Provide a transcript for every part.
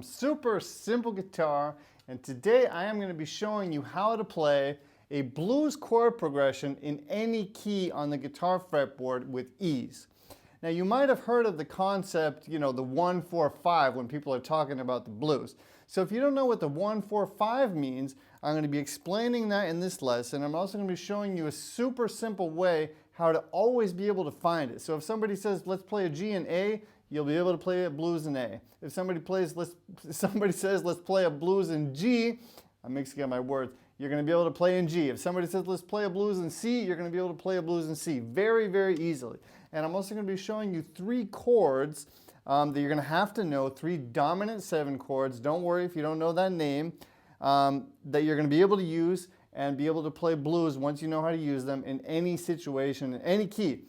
Super Simple Guitar, and today I am going to be showing you how to play a blues chord progression in any key on the guitar fretboard with ease. Now you might have heard of the concept, the 1-4-5 when people are talking about the blues. So if you don't know what the 1-4-5 means, I'm going to be explaining that in this lesson. I'm also going to be showing you a super simple way how to always be able to find it. So if somebody says, let's play a G and A, you'll be able to play a blues in A. If somebody says, let's play a blues in G, I'm mixing up my words, you're going to be able to play in G. If somebody says, let's play a blues in C, you're going to be able to play a blues in C very, very easily. And I'm also going to be showing you 3 chords that you're going to have to know, 3 dominant 7 chords. Don't worry if you don't know that name, that you're going to be able to use and be able to play blues once you know how to use them in any situation, in any key.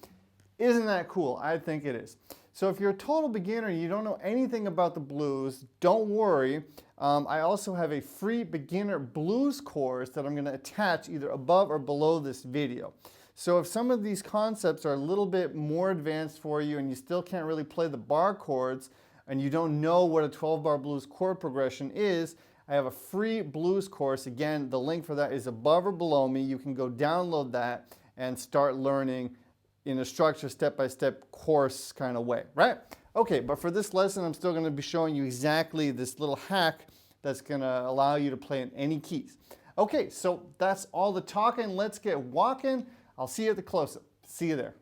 Isn't that cool? I think it is. So if you're a total beginner and you don't know anything about the blues, don't worry. I also have a free beginner blues course that I'm going to attach either above or below this video. So if some of these concepts are a little bit more advanced for you and you still can't really play the bar chords and you don't know what a 12-bar blues chord progression is, I have a free blues course. Again, the link for that is above or below me. You can go download that and start learning in a structured step-by-step course kind of way, right? Okay, but for this lesson, I'm still going to be showing you exactly this little hack that's going to allow you to play in any keys. Okay, so that's all the talking. Let's get walking. I'll see you at the close-up. See you there.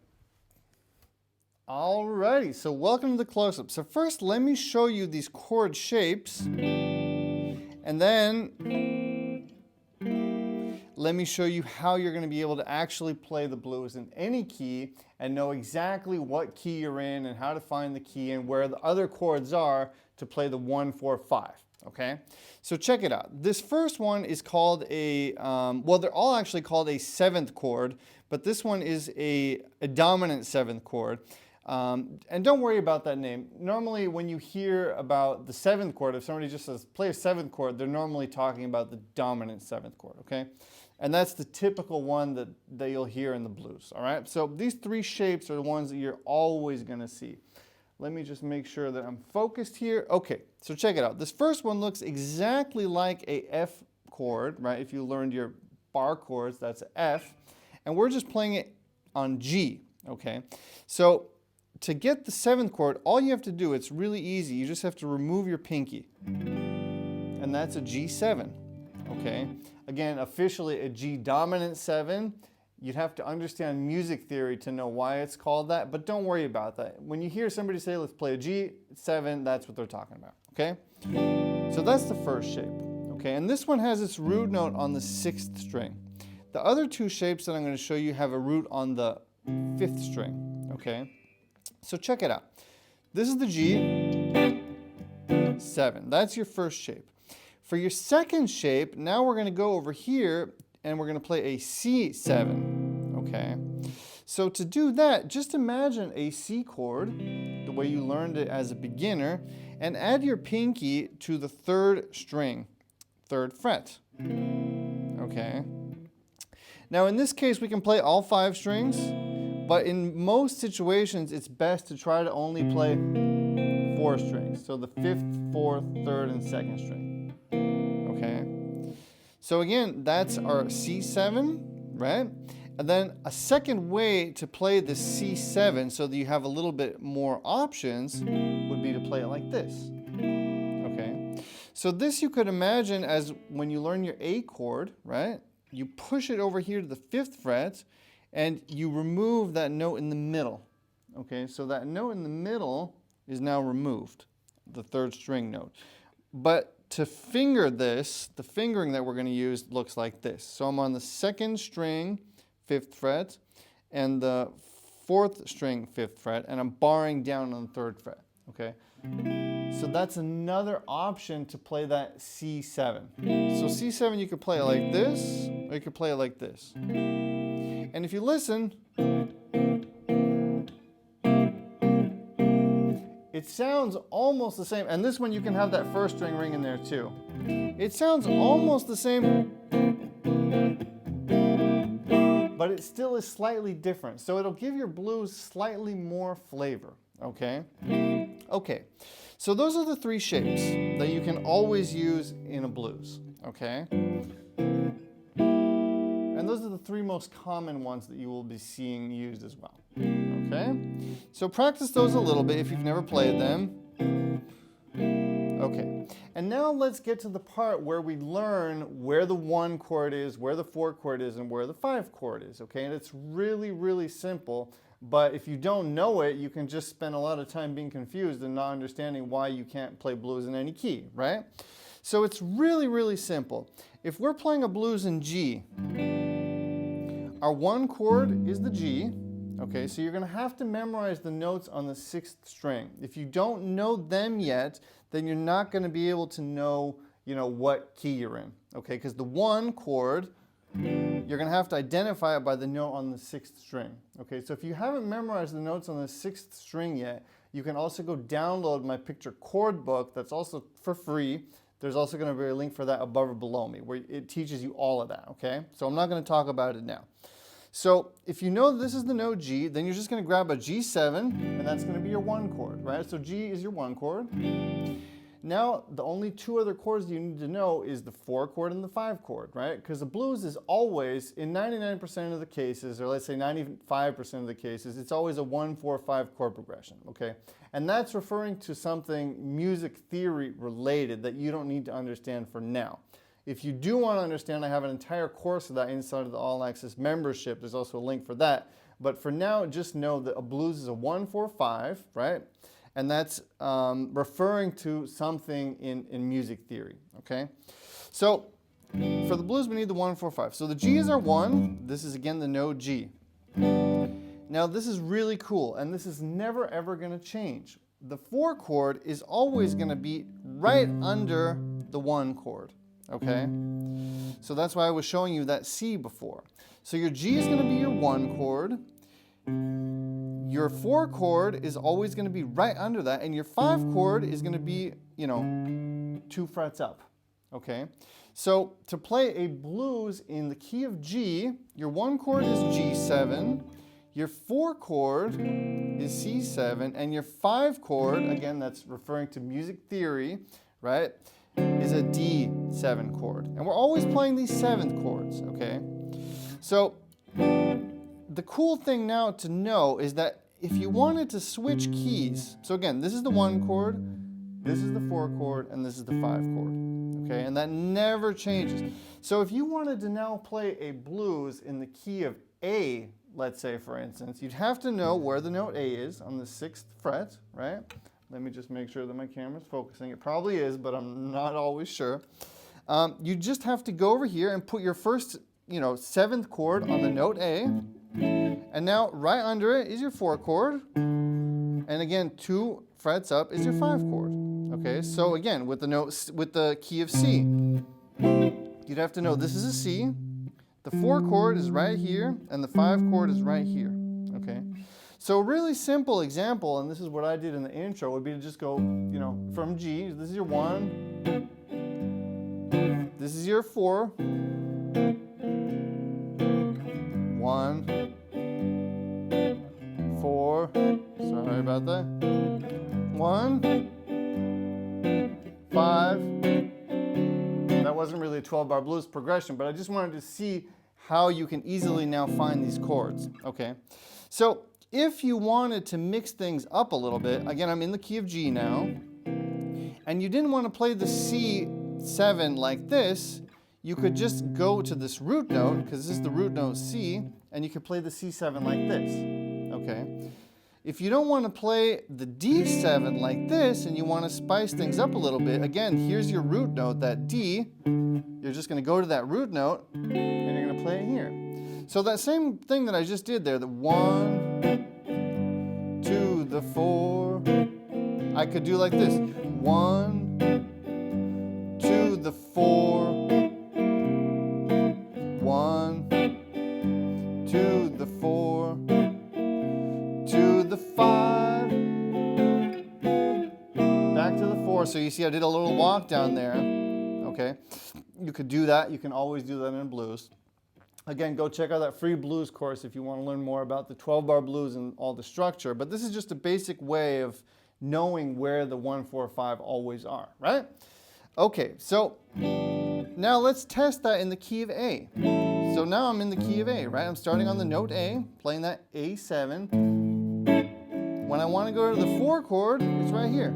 Alrighty, so welcome to the close-up. So first, let me show you these chord shapes. And then let me show you how you're going to be able to actually play the blues in any key and know exactly what key you're in and how to find the key and where the other chords are to play the 1-4-5. Okay, so check it out. This first one is called a, well, they're all actually called a 7th chord, but this one is a dominant 7th chord. And don't worry about that name. Normally when you hear about the 7th chord, if somebody just says play a 7th chord, they're normally talking about the dominant 7th chord, okay? And that's the typical one that you'll hear in the blues, all right? So these 3 shapes are the ones that you're always gonna see. Let me just make sure that I'm focused here. Okay, so check it out. This first one looks exactly like a F chord, right? If you learned your bar chords, that's F. And we're just playing it on G, okay? So to get the 7th chord, all you have to do, it's really easy. You just have to remove your pinky. And that's a G7, okay? Again, officially a G dominant 7. You'd have to understand music theory to know why it's called that, but don't worry about that. When you hear somebody say, let's play a G7, that's what they're talking about, okay? So that's the first shape, okay? And this one has its root note on the 6th string. The other 2 shapes that I'm going to show you have a root on the 5th string, okay? So check it out. This is the G7. That's your first shape. For your second shape, now we're going to go over here and we're going to play a C7, okay? So to do that, just imagine a C chord, the way you learned it as a beginner, and add your pinky to the 3rd string, 3rd fret, okay? Now in this case, we can play all 5 strings, but in most situations, it's best to try to only play 4 strings. So the 5th, 4th, 3rd, and 2nd string, okay? So again, that's our C7, right? And then a second way to play the C7 so that you have a little bit more options would be to play it like this, okay? So this you could imagine as when you learn your A chord, right? You push it over here to the 5th fret and you remove that note in the middle, okay? So that note in the middle is now removed, the 3rd string note. But to finger this, the fingering that we're going to use looks like this. So I'm on the 2nd string, 5th fret, and the 4th string, 5th fret, and I'm barring down on the 3rd fret, okay? So that's another option to play that C7. So C7 you could play it like this, or you could play it like this. And if you listen, it sounds almost the same, and this one you can have that 1st string ring in there too. It sounds almost the same, but it still is slightly different. So it'll give your blues slightly more flavor, okay? Okay, so those are the three shapes that you can always use in a blues, okay? And those are the three most common ones that you will be seeing used as well, okay? So practice those a little bit if you've never played them. Okay, and now let's get to the part where we learn where the 1 chord is, where the 4 chord is, and where the 5 chord is, okay? And it's really, really simple, but if you don't know it, you can just spend a lot of time being confused and not understanding why you can't play blues in any key, right? So it's really, really simple. If we're playing a blues in G, our 1 chord is the G. Okay, so you're going to have to memorize the notes on the 6th string. If you don't know them yet, then you're not going to be able to know, what key you're in. Okay, because the 1 chord, you're going to have to identify it by the note on the 6th string. Okay, so if you haven't memorized the notes on the 6th string yet, you can also go download my picture chord book. That's also for free. There's also going to be a link for that above or below me, where it teaches you all of that. Okay, so I'm not going to talk about it now. So if you know this is the note G, then you're just going to grab a G7, and that's going to be your 1 chord, right? So G is your 1 chord. Now, the only 2 other chords you need to know is the 4 chord and the 5 chord, right? Because the blues is always, in 99% of the cases, or let's say 95% of the cases, it's always a 1-4-5 chord progression, okay? And that's referring to something music theory related that you don't need to understand for now. If you do want to understand, I have an entire course of that inside of the All Access membership. There's also a link for that. But for now, just know that a blues is a 1-4-5, right? And that's referring to something in music theory, okay? So for the blues, we need the 1-4-5. So the G is our 1. This is, again, the note G. Now, this is really cool, and this is never, ever going to change. The 4 chord is always going to be right under the 1 chord. Okay, so that's why I was showing you that C before. So your G is going to be your 1 chord. Your 4 chord is always going to be right under that, and your 5 chord is going to be, 2 frets up. Okay, so to play a blues in the key of G, your 1 chord is G7, your 4 chord is C7, and your 5 chord, again, that's referring to music theory, right, is a D7 chord. And we're always playing these 7th chords, okay? So the cool thing now to know is that if you wanted to switch keys, so again, this is the 1 chord, this is the 4 chord, and this is the 5 chord, okay? And that never changes. So if you wanted to now play a blues in the key of A, let's say, for instance, you'd have to know where the note A is on the 6th fret, right? Let me just make sure that my camera's focusing. It probably is, but I'm not always sure. You just have to go over here and put your first, 7th chord on the note A. And now right under it is your 4 chord. And again, 2 frets up is your 5 chord. Okay, so again, with the key of C, you'd have to know this is a C. The 4 chord is right here, and the 5 chord is right here. Okay. So a really simple example, and this is what I did in the intro, would be to just go, from G. This is your 1. This is your 4. 1, 4. Sorry about that. 1, 5. That wasn't really a 12-bar blues progression, but I just wanted to see how you can easily now find these chords. Okay. So if you wanted to mix things up a little bit, again, I'm in the key of G now, and you didn't want to play the C7 like this, you could just go to this root note, because this is the root note C, and you could play the C7 like this, okay? If you don't want to play the D7 like this, and you want to spice things up a little bit, again, here's your root note, that D, you're just going to go to that root note, and you're going to play it here. So that same thing that I just did there, the 1, 2, the 4, I could do like this. 1, 2, the 4, 1, 2, the 4, 2, the 5, back to the 4. So you see I did a little walk down there, okay? You could do that. You can always do that in blues. Again, go check out that free blues course if you want to learn more about the 12-bar blues and all the structure. But this is just a basic way of knowing where the 1, 4, 5 always are, right? Okay, so now let's test that in the key of A. So now I'm in the key of A, right? I'm starting on the note A, playing that A7. When I want to go to the 4 chord, it's right here.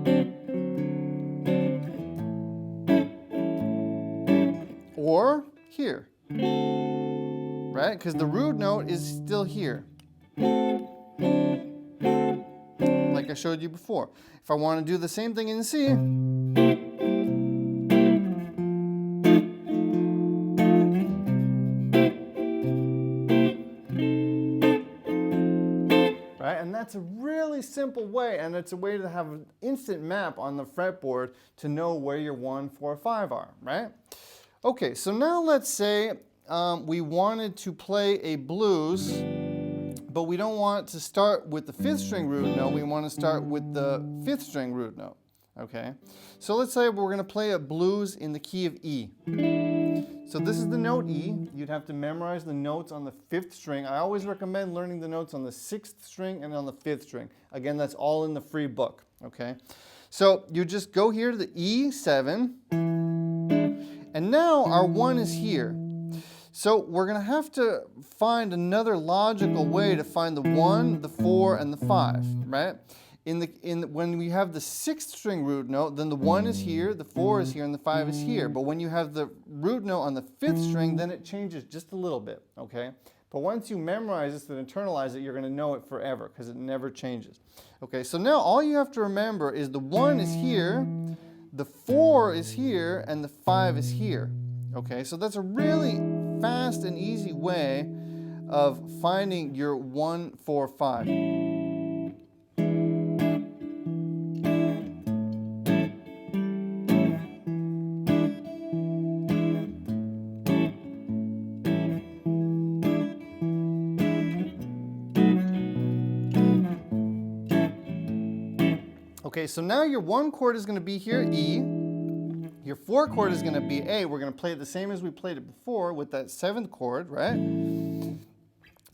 Or here, right? Because the root note is still here, like I showed you before. If I want to do the same thing in C, right? And that's a really simple way, and it's a way to have an instant map on the fretboard to know where your 1, 4, 5 are, right? Okay, so now let's say we wanted to play a blues, but we don't want to start with the 5th string root note, we want to start with the 5th string root note, okay? So let's say we're going to play a blues in the key of E. So this is the note E. You'd have to memorize the notes on the 5th string. I always recommend learning the notes on the 6th string and on the 5th string. Again, that's all in the free book, okay? So you just go here to the E7, and now our 1 is here. So we're going to have to find another logical way to find the 1, the 4, and the 5, right? When we have the 6th string root note, then the 1 is here, the 4 is here, and the 5 is here. But when you have the root note on the 5th string, then it changes just a little bit, okay? But once you memorize this and internalize it, you're going to know it forever because it never changes. Okay, so now all you have to remember is the 1 is here, the 4 is here, and the 5 is here. Okay, so that's a really fast and easy way of finding your 1, 4, 5. Okay, so now your 1 chord is going to be here, E. Your 4 chord is going to be A. We're going to play it the same as we played it before with that 7th chord, right? And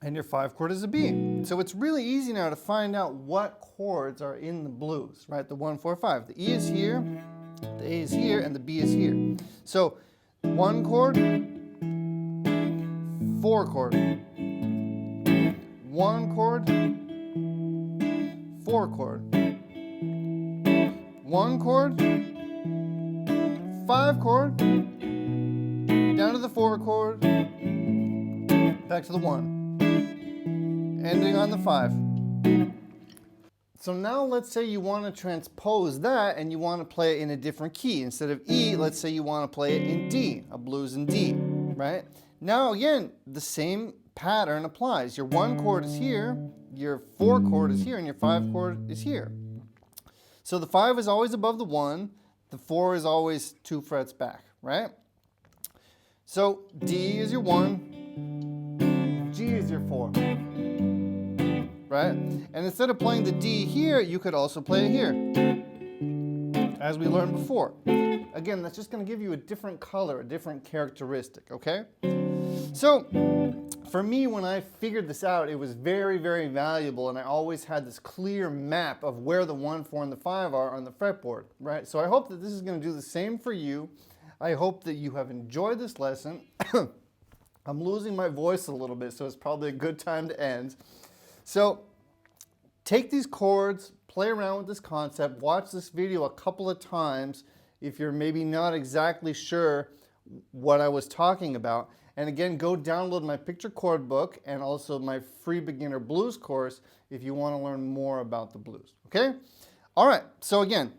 your 5 chord is a B. So it's really easy now to find out what chords are in the blues, right? The 1, 4, 5. The E is here, the A is here, and the B is here. So 1 chord, 4 chord. 1 chord, 4 chord. 1 chord, 5 chord, down to the 4 chord, back to the 1, ending on the 5. So now let's say you want to transpose that and you want to play it in a different key. Instead of E, let's say you want to play it in D, a blues in D, right? Now again, the same pattern applies. Your 1 chord is here, your 4 chord is here, and your 5 chord is here. So the 5 is always above the 1, the 4 is always 2 frets back, right? So D is your 1, G is your 4, right? And instead of playing the D here, you could also play it here, as we learned before. Again, that's just going to give you a different color, a different characteristic, okay? So for me, when I figured this out, it was very, very valuable, and I always had this clear map of where the 1, 4, and the 5 are on the fretboard, right? So I hope that this is going to do the same for you. I hope that you have enjoyed this lesson. I'm losing my voice a little bit, so it's probably a good time to end. So take these chords, play around with this concept, watch this video a couple of times if you're maybe not exactly sure what I was talking about. And again, go download my picture chord book and also my free beginner blues course if you want to learn more about the blues, okay? All right, so again,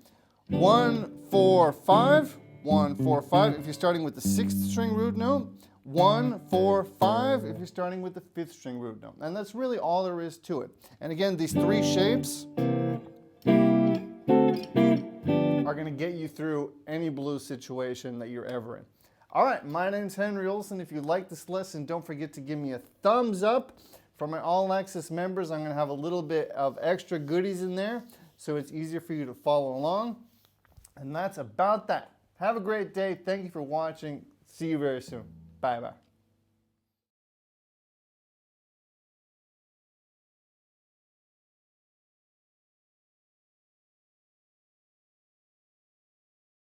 1, 4, 5, 1, 4, 5 if you're starting with the 6th string root note, 1, 4, 5 if you're starting with the 5th string root note. And that's really all there is to it. And again, these 3 shapes are going to get you through any blues situation that you're ever in. All right, my name's Henry Olsen. If you like this lesson, don't forget to give me a thumbs up. For my All Access members, I'm going to have a little bit of extra goodies in there, so it's easier for you to follow along. And that's about that. Have a great day. Thank you for watching. See you very soon. Bye-bye.